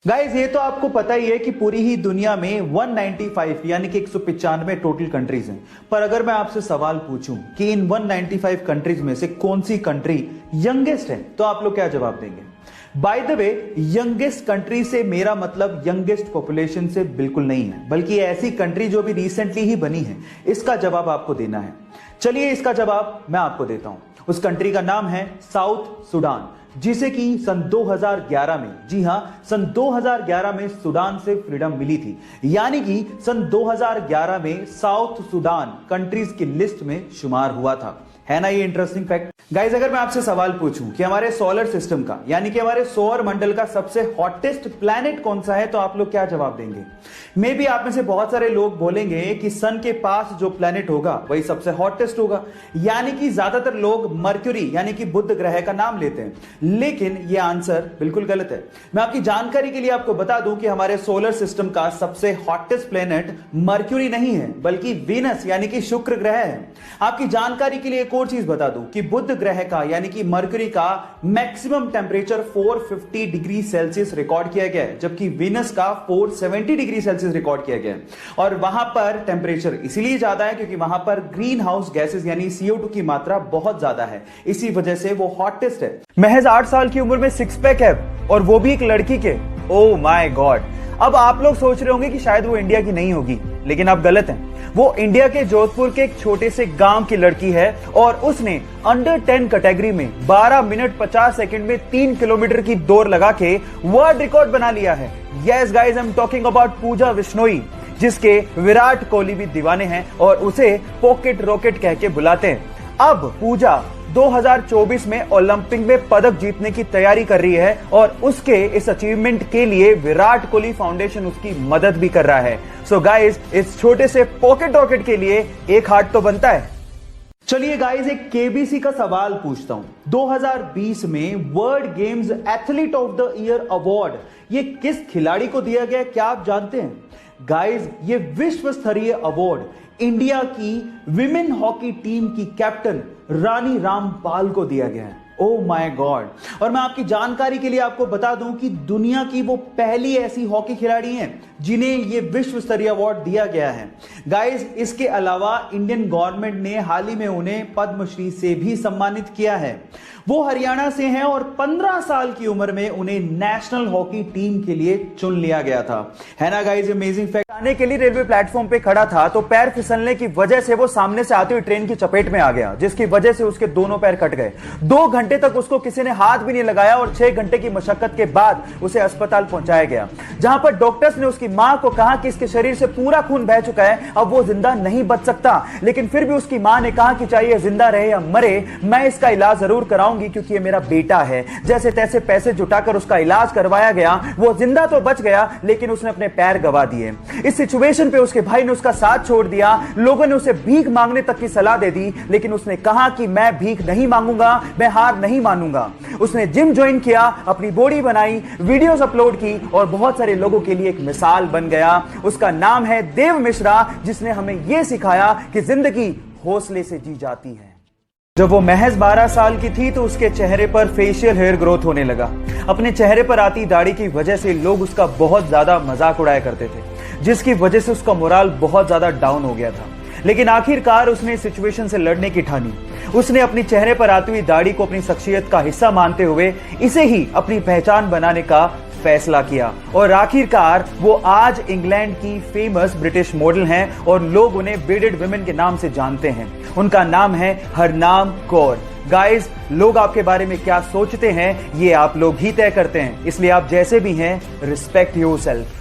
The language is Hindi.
गाइस ये तो आपको पता ही है कि पूरी ही दुनिया में 195 यानी कि 195 टोटल कंट्रीज हैं। पर अगर मैं आपसे सवाल पूछूं कि इन 195 कंट्रीज में से कौन सी कंट्री यंगेस्ट है, तो आप लोग क्या जवाब देंगे? By the way, youngest country से मेरा मतलब यंगेस्ट पॉपुलेशन से बिल्कुल नहीं है, बल्कि ऐसी कंट्री जो भी रिसेंटली ही बनी है, इसका जवाब आपको देना है। चलिए इसका जवाब मैं आपको देता हूं। उस कंट्री का नाम है साउथ सुडान, जिसे कि सन 2011 में, जी हां, सन 2011 में सुडान से फ्रीडम मिली थी। यानी कि सन 2011 में साउथ सुडान कंट्रीज की लिस्ट में शुमार हुआ था। है ना ये इंटरेस्टिंग फैक्ट? गाइज अगर मैं आपसे सवाल पूछूं कि हमारे सोलर सिस्टम का यानी कि हमारे सौर मंडल का सबसे हॉटेस्ट प्लैनेट कौन सा है, तो आप लोग क्या जवाब देंगे? मे बी आप में से बहुत सारे लोग बोलेंगे कि सन के पास जो प्लैनेट होगा वही सबसे हॉटेस्ट होगा, यानी कि ज्यादातर लोग मर्क्यूरी यानी कि बुध ग्रह का नाम लेते हैं। लेकिन यह आंसर बिल्कुल गलत है। मैं आपकी जानकारी के लिए आपको बता दूं कि हमारे सोलर सिस्टम का सबसे हॉटेस्ट प्लैनेट मर्क्यूरी नहीं है, बल्कि वीनस यानी कि शुक्र ग्रह है। आपकी जानकारी के लिए एक और चीज बता दूं कि बुध ग्रह का यानी कि मर्क्यूरी का maximum temperature 450 degree Celsius record किया गया है, जबकि वीनस का 470 डिग्री सेल्सियस रिकॉर्ड किया गया है। और वहां पर टेंपरेचर इसीलिए ज्यादा है क्योंकि वहां पर ग्रीन हाउस गैसेस यानी CO2 की मात्रा बहुत ज्यादा है, इसी वजह से वो हॉटेस्ट है। महज 8 साल की उम्र में 6 पैक है, और वो भी एक लड़की के। Oh my God. अब आप लोग सोच रहे होंगे कि शायद वो इंडिया की नहीं होगी, लेकिन आप गलत हैं। वो इंडिया के जोधपुर के एक छोटे से गांव की लड़की है, और उसने अंडर 10 कैटेगरी में 12 मिनट 50 सेकंड में 3 किलोमीटर की दौड़ लगा के वर्ल्ड रिकॉर्ड बना लिया है। Yes guys, I am talking about Pooja Bishnoi, जिसके विराट कोहली भी दीवाने हैं और उसे पॉकेट रॉकेट कह के बुलाते हैं। अब पूजा 2024 में ओलंपिक में पदक जीतने की तैयारी कर रही है, और उसके इस अचीवमेंट के लिए विराट कोहली फाउंडेशन उसकी मदद भी कर रहा है। सो गाइस, इस छोटे से पॉकेट रॉकेट के लिए एक हार्ट तो बनता है। चलिए गाइस, एक KBC का सवाल पूछता हूं। 2020 में world games athlete of the year award ये किस खिलाड़ी को दिया गया, क्या आप जानते हैं? गाइस, ये विश्व स्तरीय अवार्ड इंडिया की विमेन हॉकी टीम की कैप्टन रानी रामपाल को दिया गया है। Oh my God. और मैं आपकी जानकारी के लिए आपको बता दूं कि दुनिया की वो पहली ऐसी हॉकी खिलाड़ी हैं जिन्हें ये विश्व स्तरीय अवार्ड दिया गया है। गाइस, इसके अलावा इंडियन गवर्नमेंट ने हाल ही में उन्हें पद्मश्री से भी सम्मानित किया है। वो हरियाणा से हैं और 15 साल की उम्र में उन्हें नेशनल हॉकी टीम के लिए चुन लिया गया था। है ना गाइस अमेजिंग फैक्ट? आने के लिए रेलवे प्लेटफॉर्म पे खड़ा था तो पैर फिसलने की वजह से वो सामने से आती हुई ट्रेन की चपेट में आ गया, जिसकी वजह से उसके दोनों पैर कट गए। 2 घंटे तक उसको किसी ने हाथ भी नहीं लगाया, और 6 घंटे की मशक्कत के बाद उसे अस्पताल पहुंचाया गया, जहां पर डॉक्टर्स ने उसकी मां को कहा कि इसके शरीर से पूरा खून बह चुका है, अब वो जिंदा नहीं बच सकता। लेकिन फिर भी उसकी मां ने कहा कि चाहे जिंदा रहे या मरे, मैं इसका इलाज जरूर कराऊंगी क्योंकि ये मेरा बेटा है। जैसे तैसे पैसे जुटाकर उसका इलाज करवाया गया। वो जिंदा तो बच गया, लेकिन उसने अपने पैर गवा दिए। इस सिचुएशन पे उसके भाई ने उसका साथ छोड़ दिया। लोगों ने उसे भीख मांगने तक की सलाह दे दी, लेकिन उसने कहा कि मैं भीख नहीं मांगूंगा, मैं हार नहीं मानूंगा। उसने जिम ज्वाइन किया, अपनी बॉडी बनाई, वीडियोस अपलोड की, और बहुत सारे लोगों के लिए एक मिसाल बन गया। उसका नाम है देव मिश्रा, जिसने हमें यह सिखाया कि जिंदगी हौसले से जी जाती है। जब वो महज 12 साल की थी तो उसके चेहरे पर फेशियल हेयर ग्रोथ होने लगा। अपने चेहरे पर आती दाढ़ी की वजह से लोग उसका बहुत ज्यादा मजाक उड़ाया करते थे, जिसकी वजह से उसका मोराल बहुत ज्यादा डाउन हो गया था। लेकिन आखिरकार उसने इस सिचुएशन से लड़ने की ठानी। उसने अपनी चेहरे पर आती हुई दाढ़ी को अपनी शख्सियत का हिस्सा मानते हुए इसे ही अपनी पहचान बनाने का फैसला किया, और आखिरकार वो आज इंग्लैंड की फेमस ब्रिटिश मॉडल हैं, और लोग उन्हें बीडेड वुमेन के नाम से जानते हैं। उनका नाम है हरनाम कौर। गाइस, लोग आपके बारे में क्या सोचते हैं ये आप लोग ही तय करते हैं, इसलिए आप जैसे भी हैं, रिस्पेक्ट योरसेल्फ।